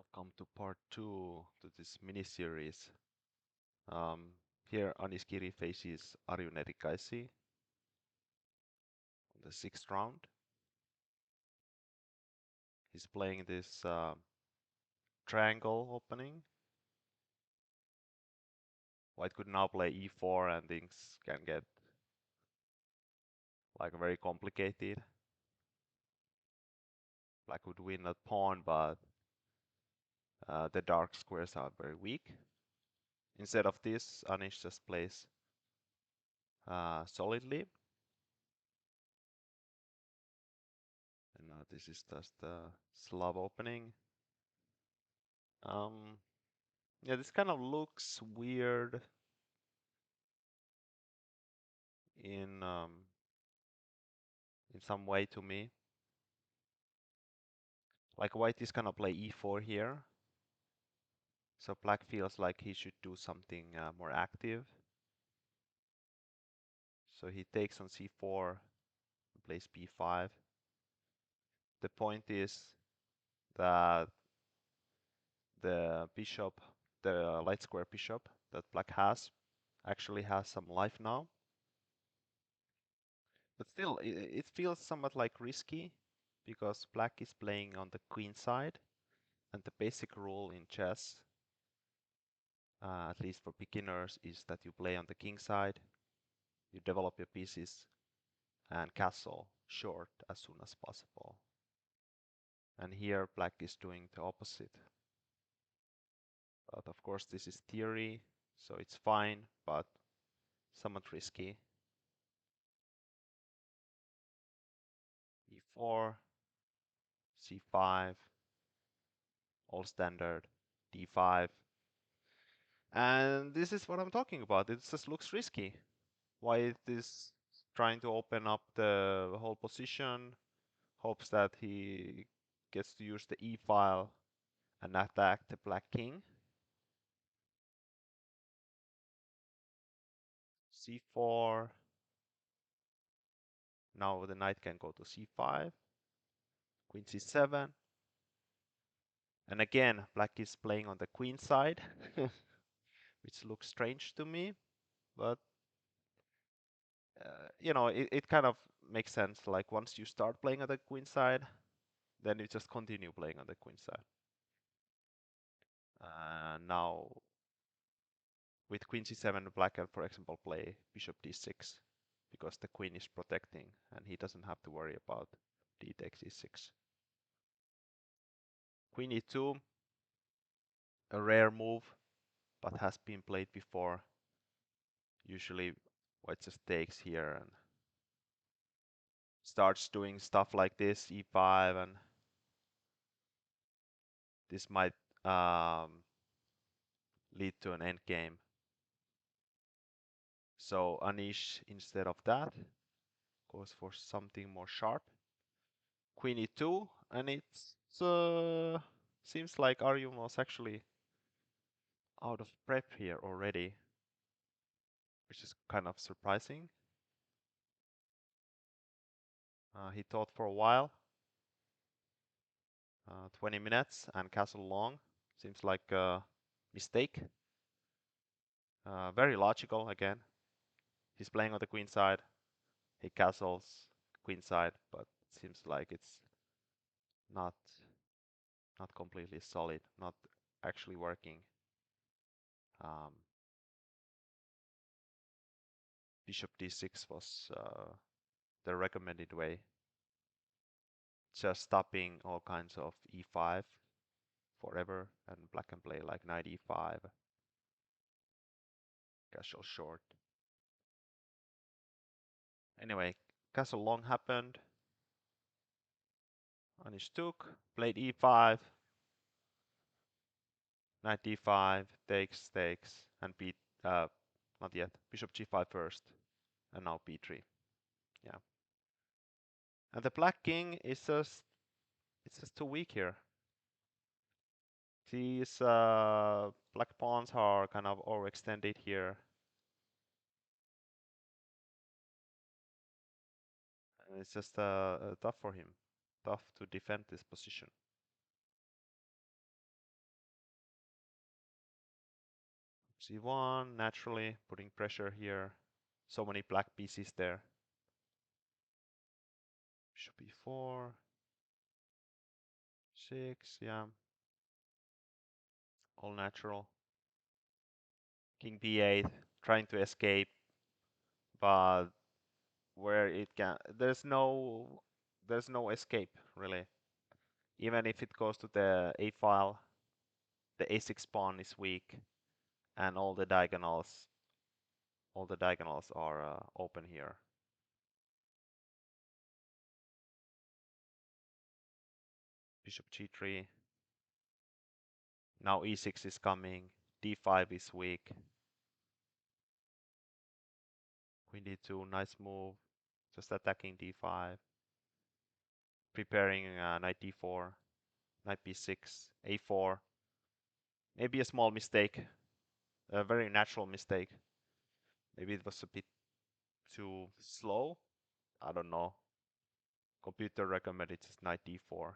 Welcome to part 2 to this mini-series. Here Anish Giri faces Arjun Erikaisi on the 6th round. He's playing this triangle opening. White could now play e4 and things can get like very complicated. Black would win that pawn, but the dark squares are very weak. Instead of this, Anish just plays solidly. And this is just the Slav opening. Yeah, this kind of looks weird in some way to me. Like white is gonna play e4 here, so black feels like he should do something more active. So he takes on c4, plays b5. The point is that the bishop, the light square bishop that black has, actually has some life now. But still, it feels somewhat like risky because black is playing on the queen side, and the basic rule in chess, at least for beginners, is that you play on the king side, you develop your pieces, and castle short as soon as possible. And here black is doing the opposite. But of course this is theory, so it's fine, but somewhat risky. e4, c5, all standard, d5. And this is what I'm talking about. It just looks risky. White is trying to open up the whole position, hopes that he gets to use the e file and attack the black king. c4. Now the knight can go to c5, queen c7. And again, black is playing on the queen side, which looks strange to me, but you know, it kind of makes sense. Like once you start playing on the queen side, then you just continue playing on the queen side. Now with queen c7, black can, for example, play bishop d6 because the queen is protecting and he doesn't have to worry about d takes e6. Queen e2, a rare move, but has been played before. Usually white just takes here and starts doing stuff like this, e5, and this might lead to an endgame. So Anish, instead of that, goes for something more sharp. Queen e2, and it's seems like Arjun was actually out of prep here already, which is kind of surprising. He thought for a while, 20 minutes, and castle long. Seems like a mistake. Very logical again. He's playing on the queen side. He castles queen side, but it seems like it's not completely solid, not actually working. Bishop d6 was the recommended way. Just stopping all kinds of e5 forever, and black can play like knight e5, castle short. Anyway, castle long happened. Anish took, played e5, knight d5, takes, and beat, not yet, bishop g5 first, and now b3. Yeah. And the black king is just, it's just too weak here. These black pawns are kind of overextended here. And it's just tough for him, tough to defend this position. C1, naturally putting pressure here. So many black pieces there. Bishop E4, 6, yeah, all natural. King B8, trying to escape, but where it can, there's no escape really. Even if it goes to the A file, the A6 pawn is weak, and all the diagonals are open here. Bishop G3. Now E6 is coming. D5 is weak. Queen D2, nice move. Just attacking D5. Preparing knight D4, knight B6, A4. Maybe a small mistake, a very natural mistake. Maybe it was a bit too slow. I don't know. Computer recommended just knight D4.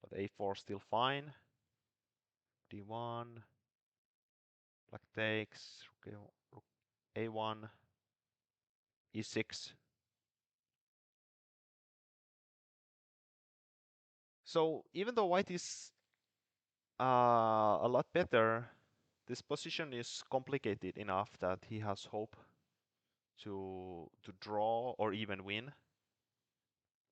But A4 still fine. D1. Black takes. Rook A1. E6. So even though white is a lot better, this position is complicated enough that he has hope to draw or even win.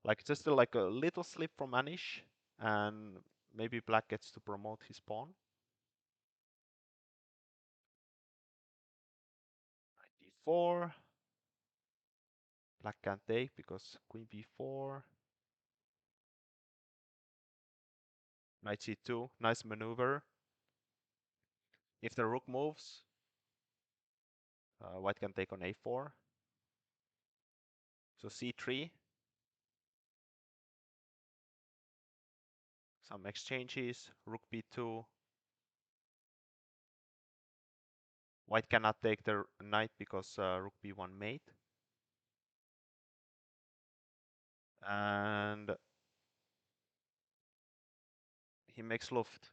Like just like a little slip from Anish, and maybe black gets to promote his pawn. Knight d4. Black can't take because queen b4. Knight c2. Nice maneuver. If the rook moves, white can take on a4. So c3. Some exchanges. Rook b2. White cannot take the knight because rook b1 mate. And he makes Luft.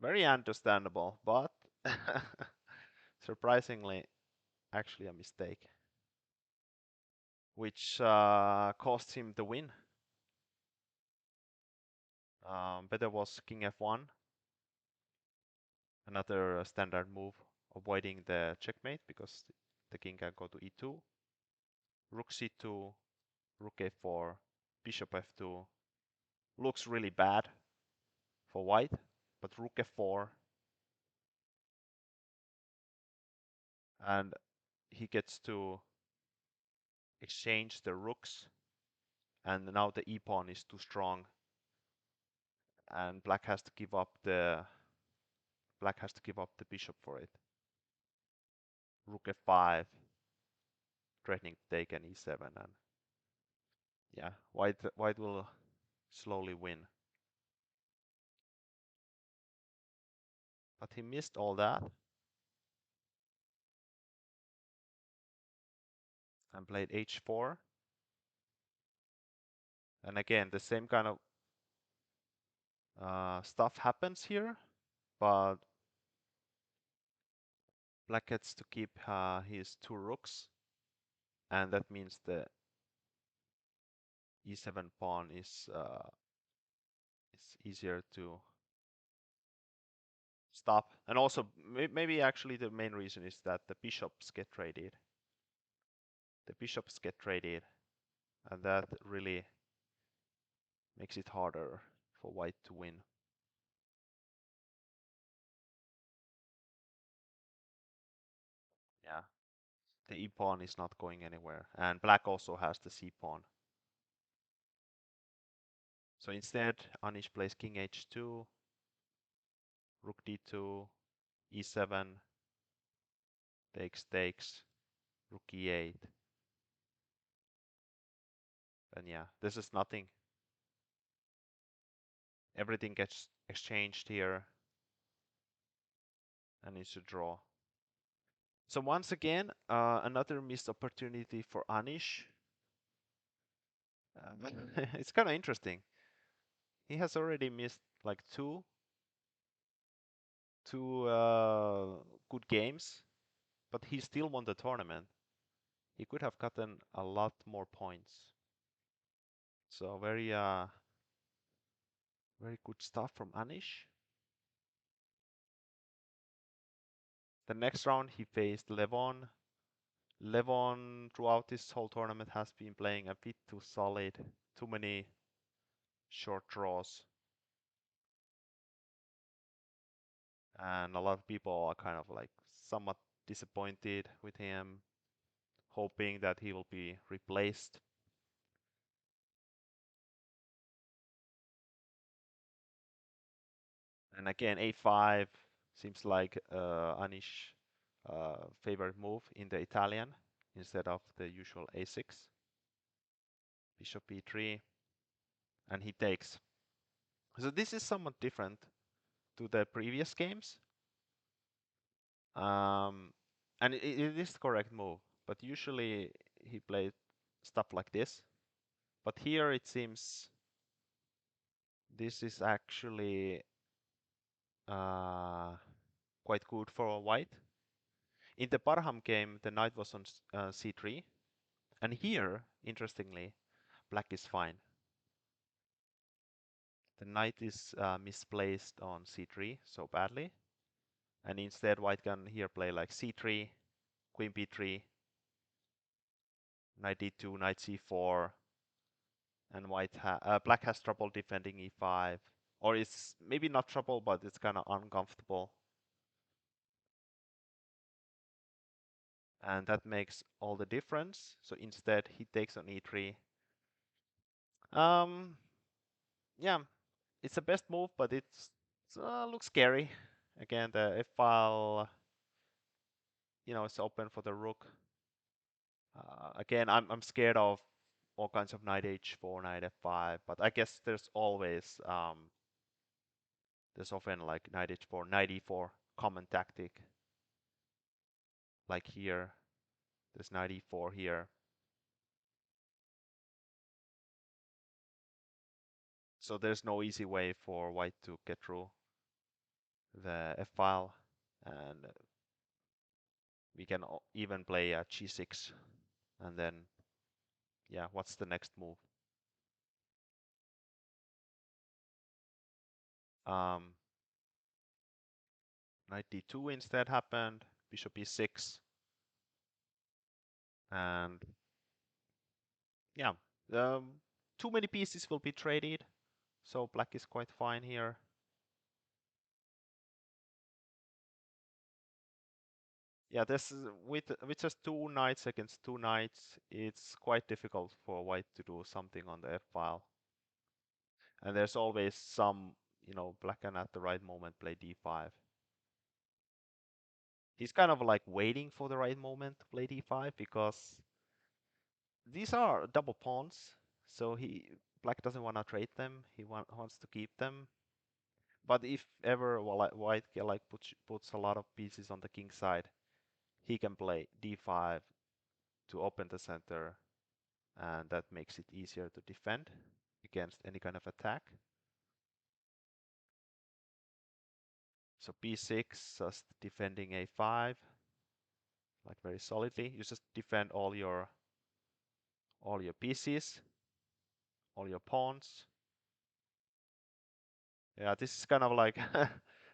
Very understandable, but surprisingly, actually a mistake, which cost him the win. Better was king f1, another standard move, avoiding the checkmate because the king can go to e2. Rook c2, rook a4, bishop f2. Looks really bad for white, but rook f4, and he gets to exchange the rooks, and now the e pawn is too strong, and black has to give up the bishop for it. Rook f5, threatening to take an e7, and yeah, white will slowly win. But he missed all that and played h4. And again, the same kind of stuff happens here, but black gets to keep his two rooks, and that means the e7 pawn is easier to stop. And also, maybe actually the main reason is that the bishops get traded. The bishops get traded, and that really makes it harder for white to win. Yeah, the e pawn is not going anywhere, and black also has the c pawn. So instead, Anish plays king h2, rook d2, e7, takes, rook e8. And yeah, this is nothing. Everything gets exchanged here, and it's a draw. So once again, another missed opportunity for Anish. It's kind of interesting. He has already missed like two two good games, but he still won the tournament. He could have gotten a lot more points. So very good stuff from Anish. The next round he faced Levon. Levon throughout this whole tournament has been playing a bit too solid, too many short draws. And a lot of people are kind of like somewhat disappointed with him, hoping that he will be replaced. And again, a5 seems like Anish favorite move in the Italian instead of the usual a6. Bishop e3, and he takes. So this is somewhat different to the previous games. And it is the correct move, but usually he played stuff like this. But here it seems this is actually quite good for white. In the Parham game, the knight was on c3, and here, interestingly, black is fine. The knight is misplaced on c3 so badly, and instead white can here play like c3, queen b3, knight d2, knight c4, and black has trouble defending e5, or it's maybe not trouble, but it's kind of uncomfortable. And that makes all the difference. So instead he takes on e3. Yeah, it's the best move, but it's looks scary. Again, the f file, it's open for the rook. Again, I'm scared of all kinds of knight h4, knight f5, but I guess there's often like knight h4, knight e4 common tactic. Like here, there's knight e4 here. So there's no easy way for white to get through the f file, and we can even play a g6, and then yeah, what's the next move? Um, Knight d2 instead happened, bishop e6, and yeah, too many pieces will be traded, so black is quite fine here. Yeah, this is with just two knights against two knights, it's quite difficult for white to do something on the f file. And there's always some, black can at the right moment play d5. He's kind of like waiting for the right moment to play d5 because these are double pawns, so black doesn't want to trade them. He wants to keep them. But if ever white like puts a lot of pieces on the king side, he can play d5 to open the center, and that makes it easier to defend against any kind of attack. So b6, just defending a5, like very solidly. You just defend all your pieces, all your pawns. Yeah, this is kind of like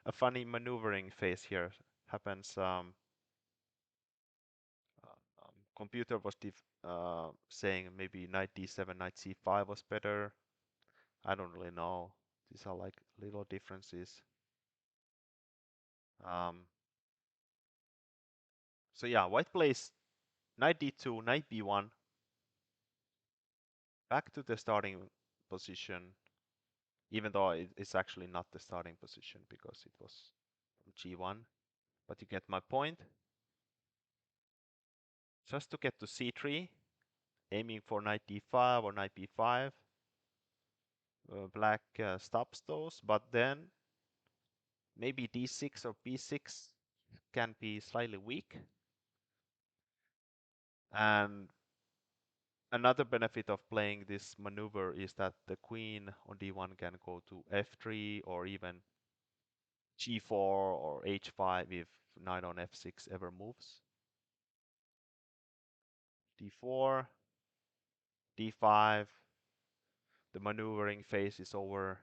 a funny maneuvering phase here. Happens. Computer was saying maybe knight d7, knight c5 was better. I don't really know. These are like little differences. Um, so yeah, white plays knight d2, knight b1, back to the starting position, even though it's actually not the starting position because it was from g1. But you get my point. Just to get to c3, aiming for knight d5 or knight b5. Black stops those, but then maybe d6 or b6 can be slightly weak. And another benefit of playing this maneuver is that the queen on d1 can go to f3 or even g4 or h5 if knight on f6 ever moves. d4, d5, the maneuvering phase is over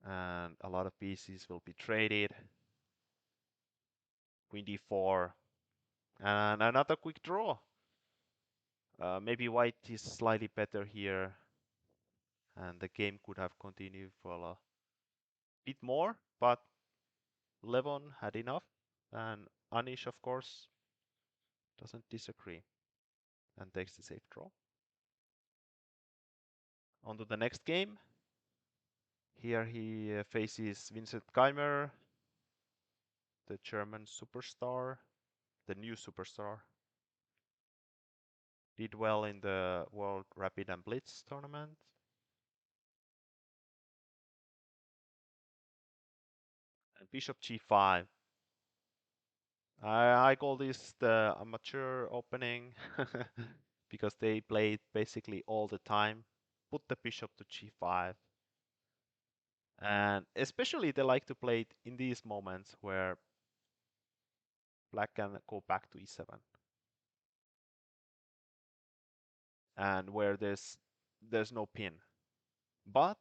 and a lot of pieces will be traded. Queen d4 and another quick draw. Maybe white is slightly better here and the game could have continued for a bit more, but Levon had enough and Anish of course doesn't disagree and takes the safe draw. On to the next game. Here he faces Vincent Keimer, the German superstar, the new superstar. Did well in the World Rapid and Blitz tournament. And Bishop g5. I call this the amateur opening because they play it basically all the time. Put the bishop to g5. And especially they like to play it in these moments where black can go back to e7. And where there's no pin. But,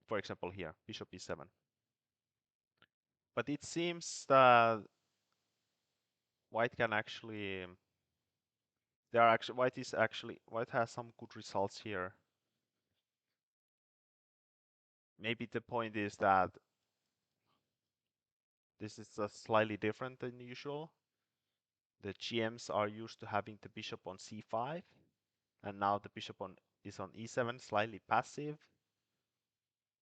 for example here, bishop e7. But it seems that white can actually, white has some good results here. Maybe the point is that this is slightly different than usual. The GMs are used to having the bishop on c5, and now the bishop is on e7, slightly passive.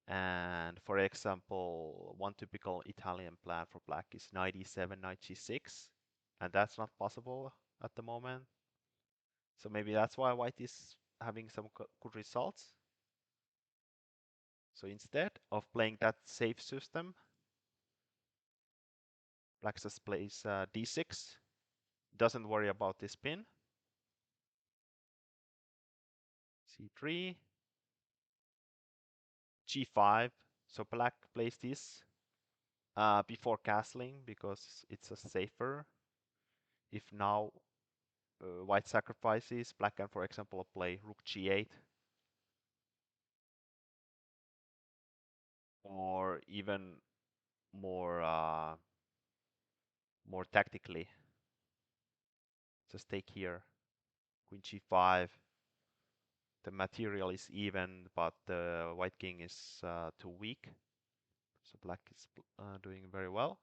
And for example, one typical Italian plan for black is knight e7, knight g6, and that's not possible at the moment. So maybe that's why white is having some good results. So instead of playing that safe system, black just plays d6, doesn't worry about this pin. c3, g5. So black plays this before castling because it's a safer. If now white sacrifices, black can, for example, play rook g8 or even more more tactically. Just take here, queen g5. The material is even, but the white king is too weak. So black is doing very well.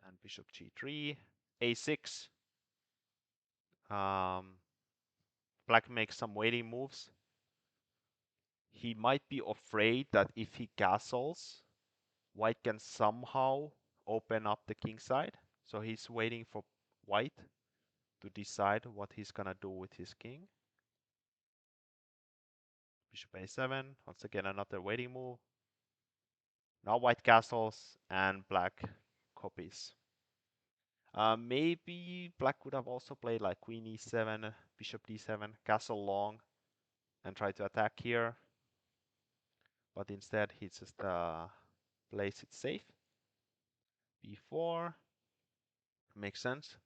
And bishop g3, a6. Black makes some waiting moves. He might be afraid that if he castles, white can somehow open up the king side. So he's waiting for white to decide what he's gonna do with his king. Bishop a7, once again another waiting move. Now white castles and black copies. Maybe black would have also played like queen e7, bishop d7, castle long, and try to attack here. But instead he just plays it safe. b4 makes sense.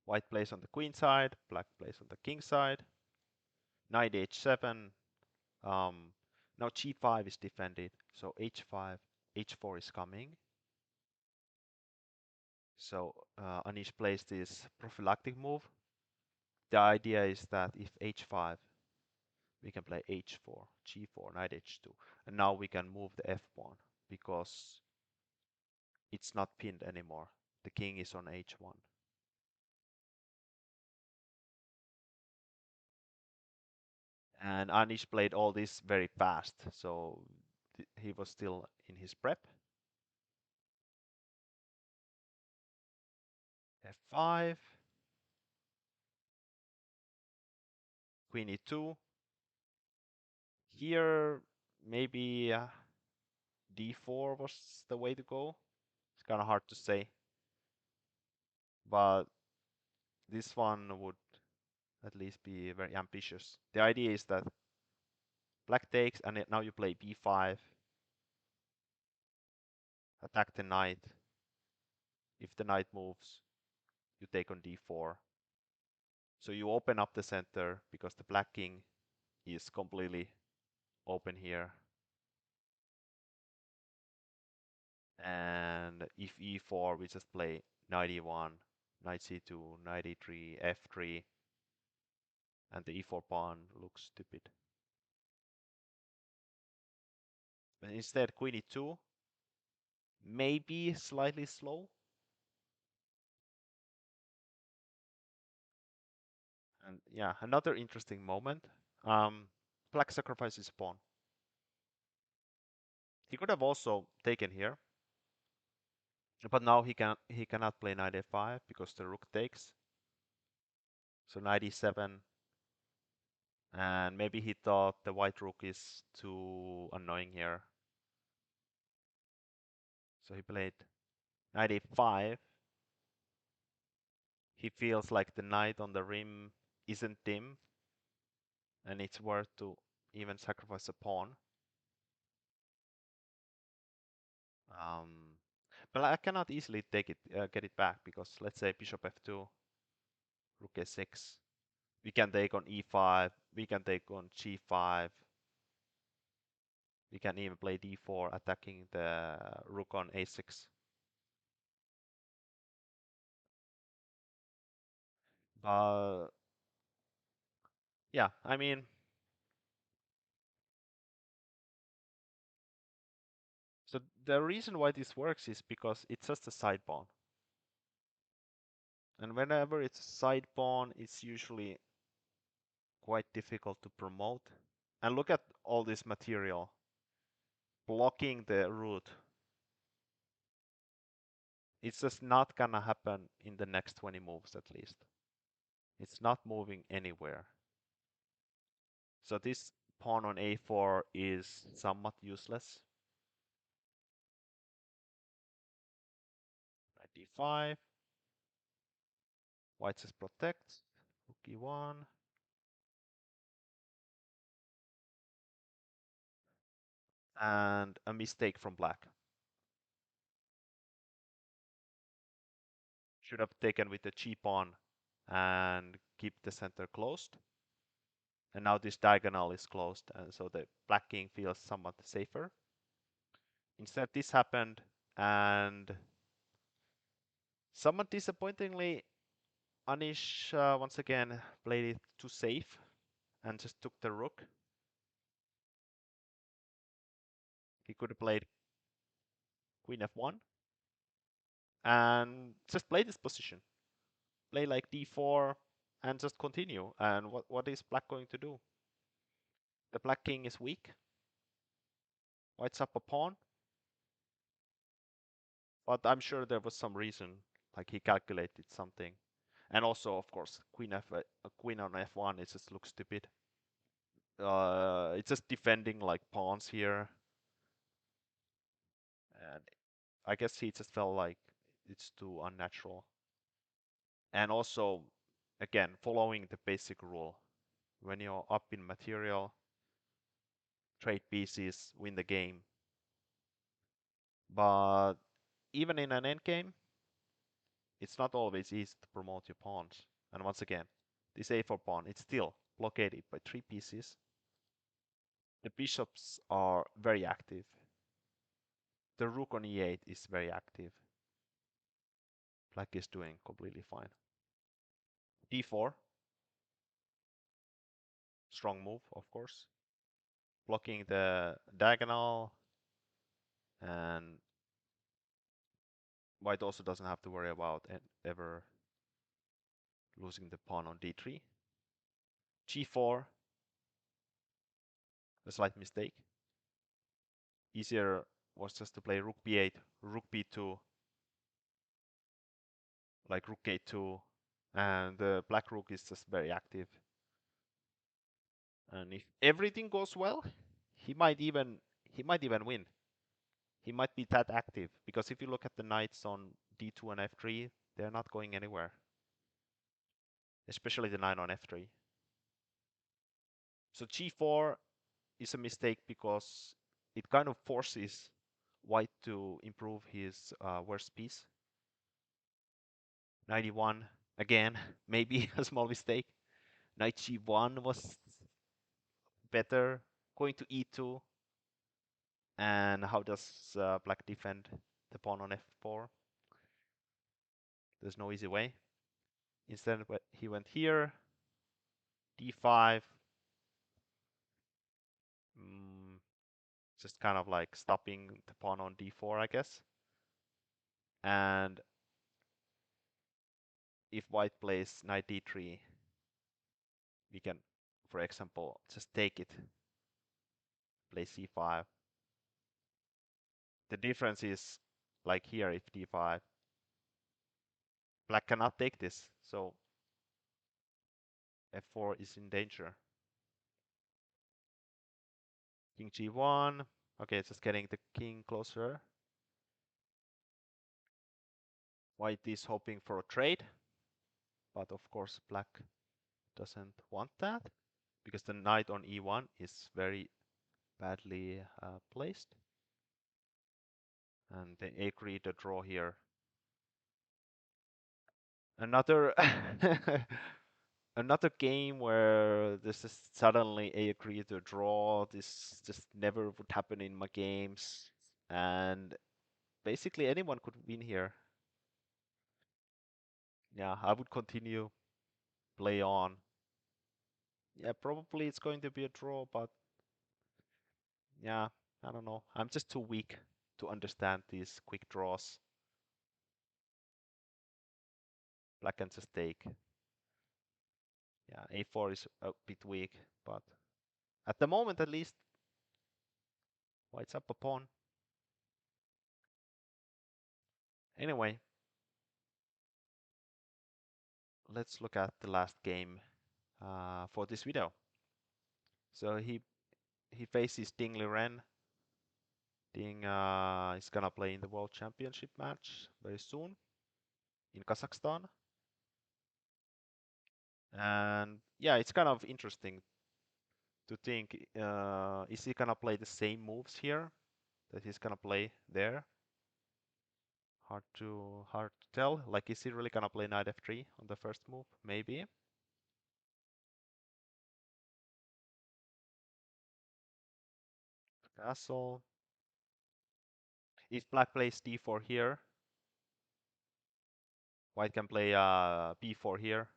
White plays on the queen side, black plays on the king side. Knight h7. Now g5 is defended, so h5, h4 is coming. So Anish plays this prophylactic move. The idea is that if h5, we can play h4, g4, knight h2, and now we can move the f pawn because it's not pinned anymore. The king is on h1. And Anish played all this very fast, so he was still in his prep. f5, queen e2. Here, maybe d4 was the way to go. It's kind of hard to say, but this one would at least be very ambitious. The idea is that black takes, and now you play b5, attack the knight. If the knight moves, you take on d4. So you open up the center because the black king is completely open here. And if e4, we just play knight e1, knight c2, knight e3, f3, and the e4 pawn looks stupid. But instead, queen e2, maybe slightly slow. And yeah, another interesting moment. Black sacrifices a pawn. He could have also taken here, but now he cannot play knight f5 because the rook takes. So knight e7, and maybe he thought the white rook is too annoying here. So he played knight a5. He feels like the knight on the rim isn't dim, and it's worth to even sacrifice a pawn. But I cannot easily take it, get it back, because let's say bishop f2, rook a6. We can take on e5. We can take on g5. We can even play d4, attacking the rook on a6. But yeah, I mean, so the reason why this works is because it's just a side pawn. And whenever it's a side pawn, it's usually quite difficult to promote. And look at all this material blocking the route. It's just not gonna happen in the next 20 moves at least. It's not moving anywhere. So this pawn on a4 is somewhat useless. Knight d5. White just protects. Rook e1. And a mistake from black. Should have taken with the g pawn and keep the center closed. And now this diagonal is closed, and so the black king feels somewhat safer. Instead, this happened, and somewhat disappointingly, Anish once again played it too safe and just took the rook. He could have played queen f1 and just play this position. Play like d4 and just continue. And what is black going to do? The black king is weak. White's up a pawn. But I'm sure there was some reason, like he calculated something. And also, of course, queen on f1, it just looks stupid. It's just defending like pawns here. And I guess he just felt like it's too unnatural. And also, again, following the basic rule. When you're up in material, trade pieces, win the game. But even in an endgame, it's not always easy to promote your pawns. And once again, this a4 pawn, it's still blockaded by 3 pieces. The bishops are very active. The rook on e8 is very active. Black is doing completely fine. d4, strong move, of course. Blocking the diagonal, and white also doesn't have to worry about ever losing the pawn on d3. g4, a slight mistake. Easier was just to play rook b8, rook b2, like rook a2, and the black rook is just very active. And if everything goes well, he might even win. He might be that active, because if you look at the knights on d2 and f3, they're not going anywhere. especially the knight on f3. So g4 is a mistake because it kind of forces white to improve his worst piece. 91 again, maybe a small mistake. Knight g1 was better. Going to e2. And how does black defend the pawn on f4? There's no easy way. Instead, he went here, d5. Mm, just kind of like stopping the pawn on d4, I guess. And if white plays knight d3, we can, for example, just take it, play c5. The difference is, like here, if d5, black cannot take this, so f4 is in danger. King g1. Okay, just getting the king closer. White is hoping for a trade, but of course black doesn't want that because the knight on e1 is very badly placed. And they agree to draw here. Another another game where this is suddenly a agree to draw. This just never would happen in my games, and basically anyone could win here. Yeah, I would continue, play on. Yeah, probably it's going to be a draw, but yeah, I don't know. I'm just too weak to understand these quick draws. Black can just take. Yeah, a4 is a bit weak, but at the moment at least, white's up a pawn. Anyway, let's look at the last game for this video. So he faces Ding Liren. Ding is gonna play in the World Championship match very soon in Kazakhstan. And yeah, it's kind of interesting to think, is he gonna play the same moves here that he's gonna play there? Hard to tell. Like, is he really gonna play knight f3 on the first move? Maybe. Castle. If black plays d4 here, white can play b4 here.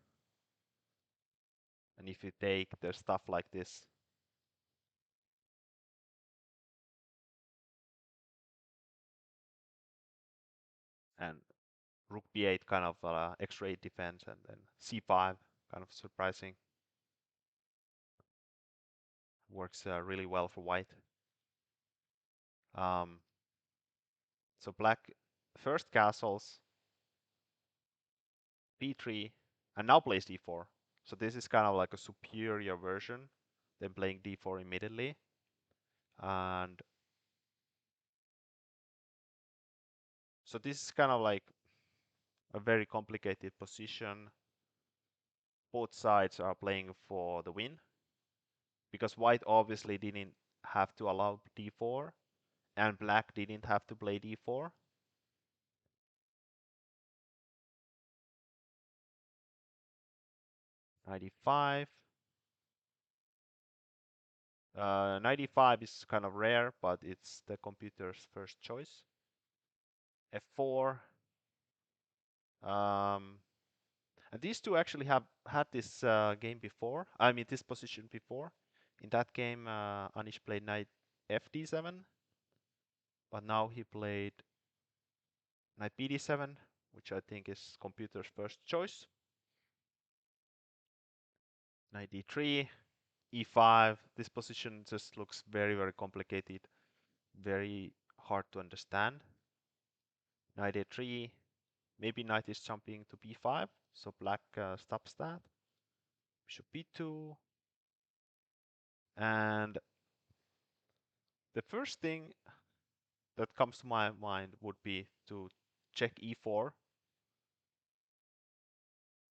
And if you take, there's stuff like this. And rook b8 kind of x-ray defense, and then c5 kind of surprising. Works really well for white. So black first castles, b3, and now plays d4. So this is kind of like a superior version than playing d4 immediately. And so this is kind of like a very complicated position. Both sides are playing for the win because white obviously didn't have to allow d4 and black didn't have to play d4. Knight 95 is kind of rare, but it's the computer's first choice. F4. And these two actually have had this game before. I mean, this position before. In that game, Anish played knight fd7, but now he played knight bd7, which I think is computer's first choice. Knight d3, e5. This position just looks very, very complicated, very hard to understand. Knight a3, maybe knight is jumping to b5, so black stops that. Bishop b2. And the first thing that comes to my mind would be to check e4.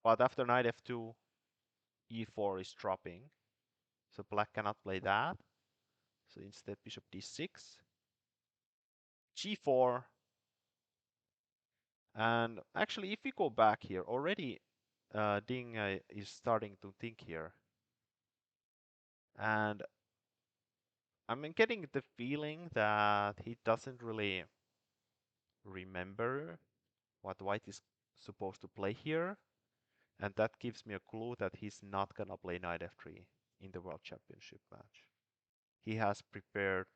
But after knight f2, e4 is dropping, so black cannot play that. So instead bishop d6, g4, and actually if we go back here, already Ding is starting to think here. And I'm getting the feeling that he doesn't really remember what white is supposed to play here. And that gives me a clue that he's not gonna play knight f3 in the World Championship match. He has prepared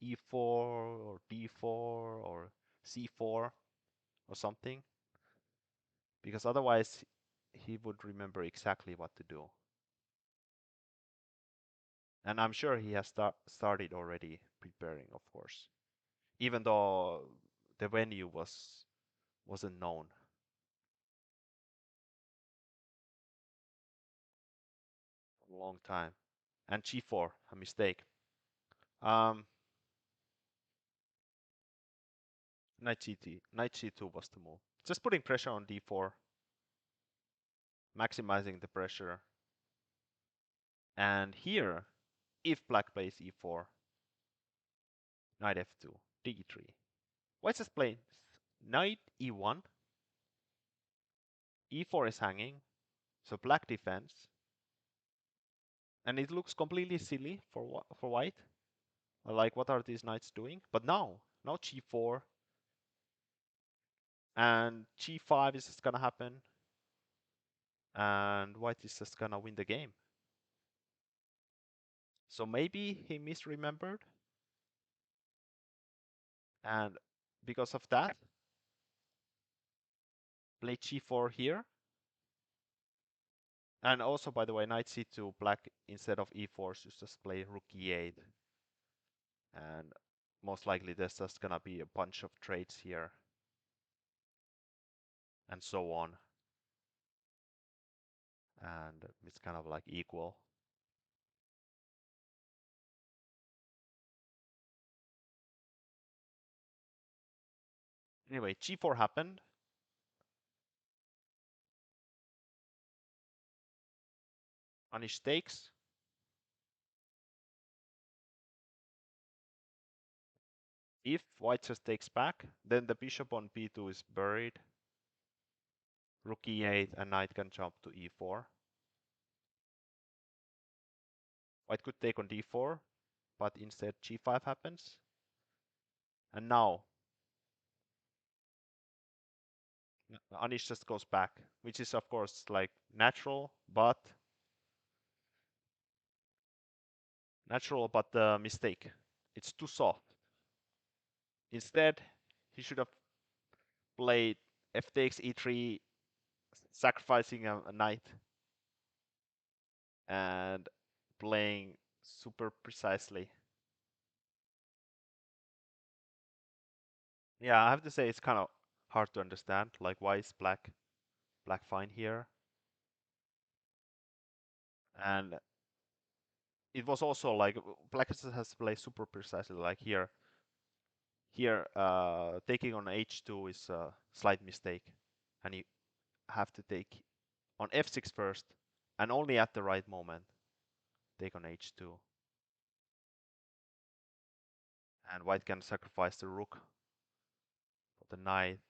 e4 or d4 or c4 or something, because otherwise he would remember exactly what to do. And I'm sure he has started already preparing, of course, even though the venue wasn't known. A long time. And g4, a mistake. Um, knight c2 was the move. Just putting pressure on d4, maximizing the pressure. And here, if black plays e4, knight f2, d3. White just plays knight e1, e4 is hanging, so black defends. And it looks completely silly for white. Like, what are these knights doing? But now g4 and g5 is just gonna happen, and white is just gonna win the game. So maybe he misremembered, and because of that, play g4 here. And also, by the way, knight c2, black instead of e4 should just play rook e8. And most likely there's just gonna be a bunch of trades here, and so on. And it's kind of like equal. Anyway, g4 happened. Anish takes. If white just takes back, then the bishop on b2 is buried. Rook e8 and knight can jump to e4. White could take on d4, but instead g5 happens. And now Anish just goes back, which is of course like natural, but a mistake. It's too soft. Instead, he should have played f takes e3, sacrificing a knight, and playing super precisely. Yeah, I have to say it's kind of hard to understand. Like, why is black fine here? And it was also like black has played super precisely. Like here, taking on h2 is a slight mistake, and you have to take on f6 first, and only at the right moment take on h2. And white can sacrifice the rook for the knight,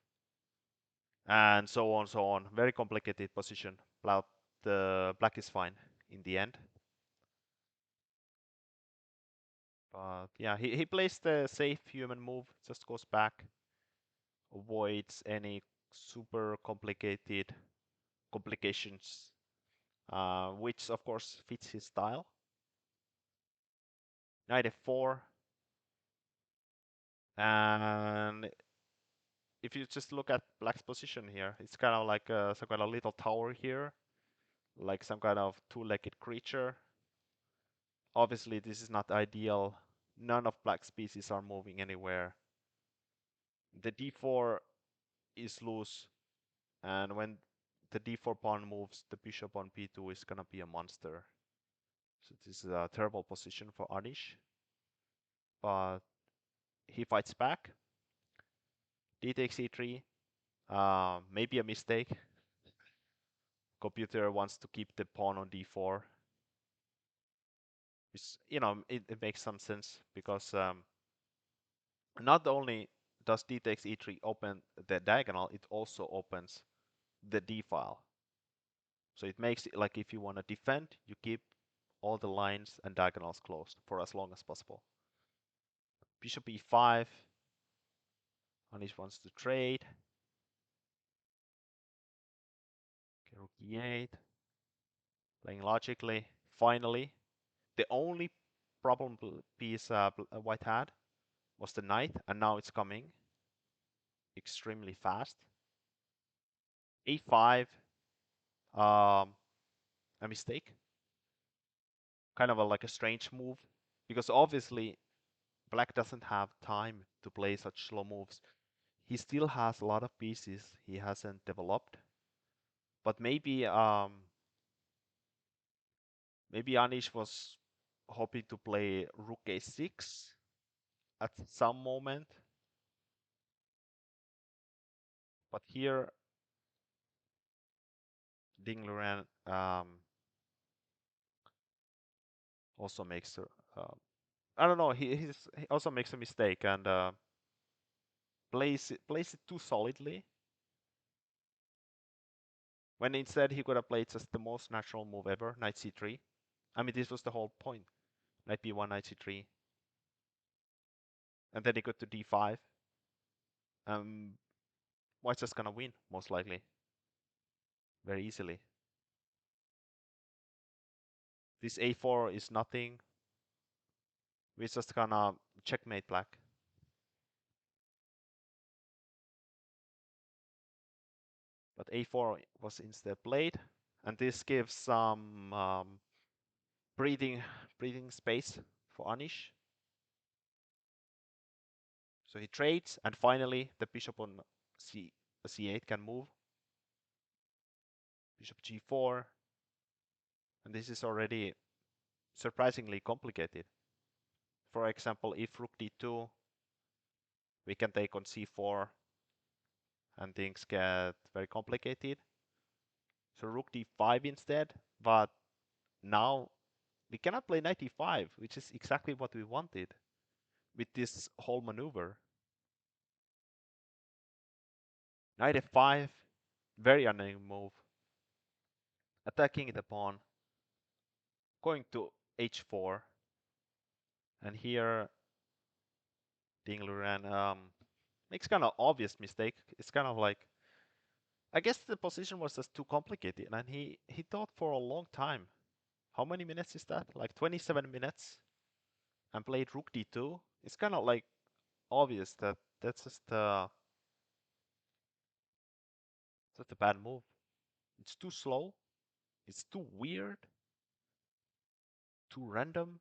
and so on, so on. Very complicated position. But the black is fine in the end. But yeah, he plays the safe human move, just goes back, avoids any super complicated complications, which of course fits his style. Knight f4, and if you just look at black's position here, it's kind of like some kind of little tower here, like some kind of two-legged creature. Obviously, this is not ideal. None of black's pieces are moving anywhere. The d4 is loose, and when the d4 pawn moves, the bishop on b2 is gonna be a monster. So this is a terrible position for Anish. But he fights back. D takes e3. Maybe a mistake. computer wants to keep the pawn on d4. Which, it makes some sense because not only does d takes e3 open the diagonal, it also opens the d file. So it makes it like if you want to defend, you keep all the lines and diagonals closed for as long as possible. Bishop e5. Anish wants to trade. Okay, rook e8. Playing logically. Finally, the only problem piece white had was the knight, and now it's coming extremely fast. a5. A mistake. Kind of like a strange move, because obviously black doesn't have time to play such slow moves. He still has a lot of pieces he hasn't developed, but maybe Anish was hoping to play rook a6 at some moment, but here Ding Luren also makes I don't know, he also makes a mistake and plays it too solidly, when instead he could have played just the most natural move ever, knight c3. I mean, this was the whole point. Knight b1, knight c3. And then he got to d5. White's just gonna win, most likely. Very easily. This a4 is nothing. We're just gonna checkmate black. But a4 was instead played. And this gives some breathing space for Anish. So he trades, and finally the bishop on c8 can move. Bishop g4. And this is already surprisingly complicated. For example, if rook d2, we can take on c4, and things get very complicated. So rook d5 instead, but now we cannot play knight e5, which is exactly what we wanted with this whole maneuver. Knight f5, very annoying move. Attacking the pawn, going to h4, and here Ding Luren makes kind of obvious mistake. It's kind of like, I guess the position was just too complicated, and he thought for a long time. How many minutes is that? Like 27 minutes, and played rook d2. It's kind of like obvious that that's just a bad move. It's too slow. It's too weird. Too random.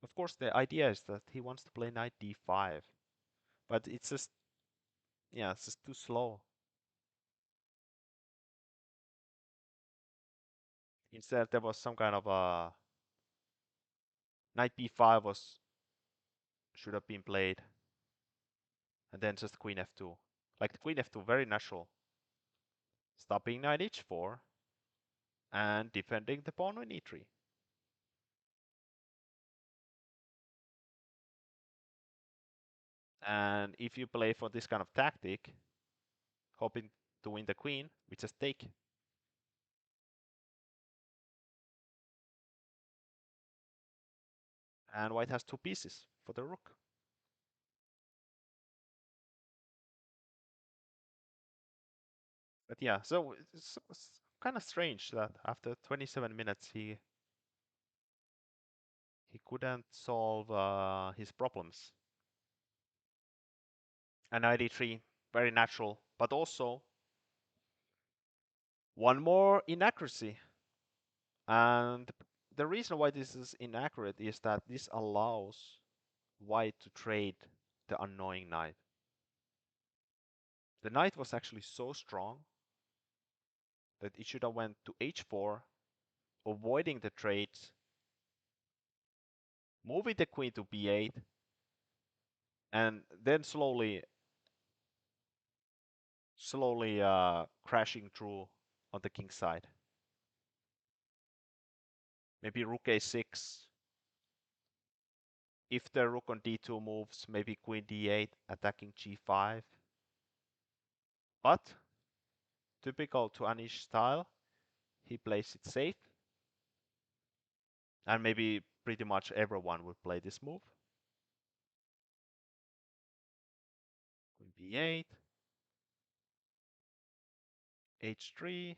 Of course, the idea is that he wants to play knight d5, but it's just, yeah, it's just too slow. Instead, there was some kind of a knight b5 should have been played, and then just queen f2. Like the queen f2, very natural. Stopping knight h4 and defending the pawn on e3. And if you play for this kind of tactic, hoping to win the queen, we just take. And white has two pieces for the rook. But yeah, so it's kind of strange that after 27 minutes he couldn't solve his problems. And knight e3, very natural, but also one more inaccuracy. And the reason why this is inaccurate is that this allows white to trade the annoying knight. The knight was actually so strong that it should have went to h4, avoiding the trades, moving the queen to b8, and then slowly crashing through on the king side. Maybe rook a6. If the rook on d2 moves, maybe queen d8 attacking g5. But typical to Anish style, he plays it safe. And maybe pretty much everyone would play this move. Queen b8, h3,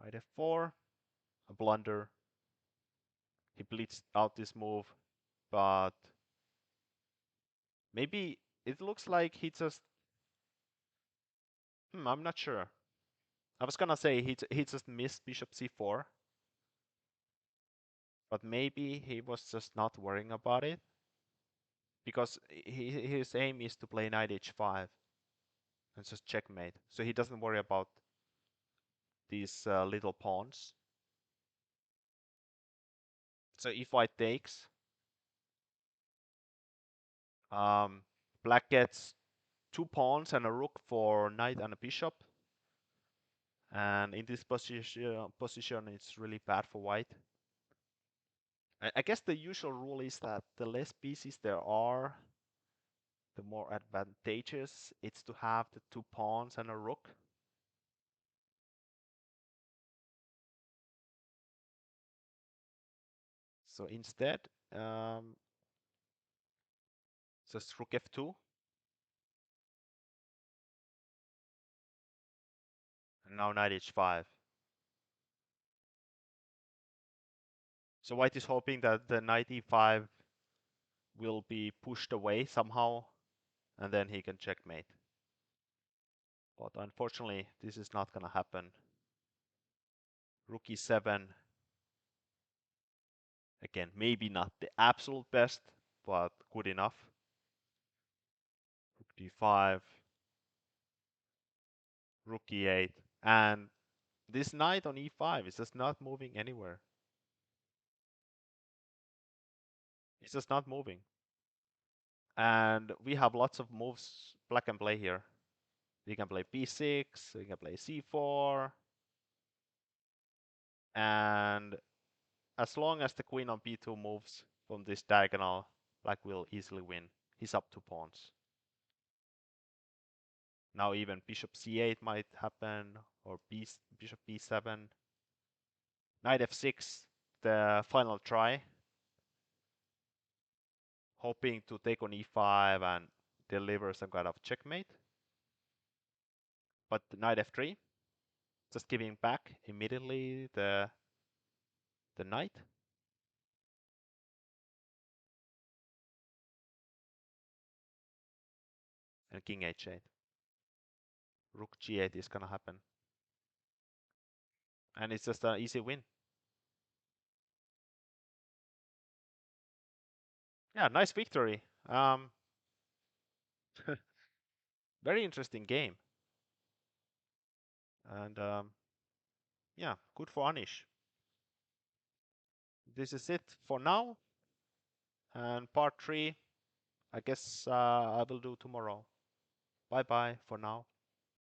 knight f4, a blunder. He bleeds out this move, but maybe it looks like he just... I'm not sure. I was gonna say he just missed bishop c4, but maybe he was just not worrying about it because his aim is to play knight h5 and just checkmate. So he doesn't worry about these little pawns. So if white takes, black gets 2 pawns and a rook for knight and a bishop. And in this position, it's really bad for white. I guess the usual rule is that the less pieces there are, the more advantageous it's to have the 2 pawns and a rook. So instead, just rook f2. And now knight h5. So white is hoping that the knight e5 will be pushed away somehow, and then he can checkmate. But unfortunately, this is not gonna happen. Rook e7. Again, maybe not the absolute best, but good enough. Rook d5. Rook e8. And this knight on e5 is just not moving anywhere. It's just not moving. And we have lots of moves black can play here. We can play b6, we can play c4. And as long as the queen on b2 moves from this diagonal, black will easily win. He's up 2 pawns. Now even bishop c8 might happen, or bishop b7. Knight f6, the final try. Hoping to take on e5 and deliver some kind of checkmate. But knight f3, just giving back immediately the knight. And king h8. Rook g8 is gonna happen. And it's just an easy win. Yeah, nice victory. Very interesting game. And yeah, good for Anish. This is it for now. And part 3, I guess I will do tomorrow. Bye bye for now.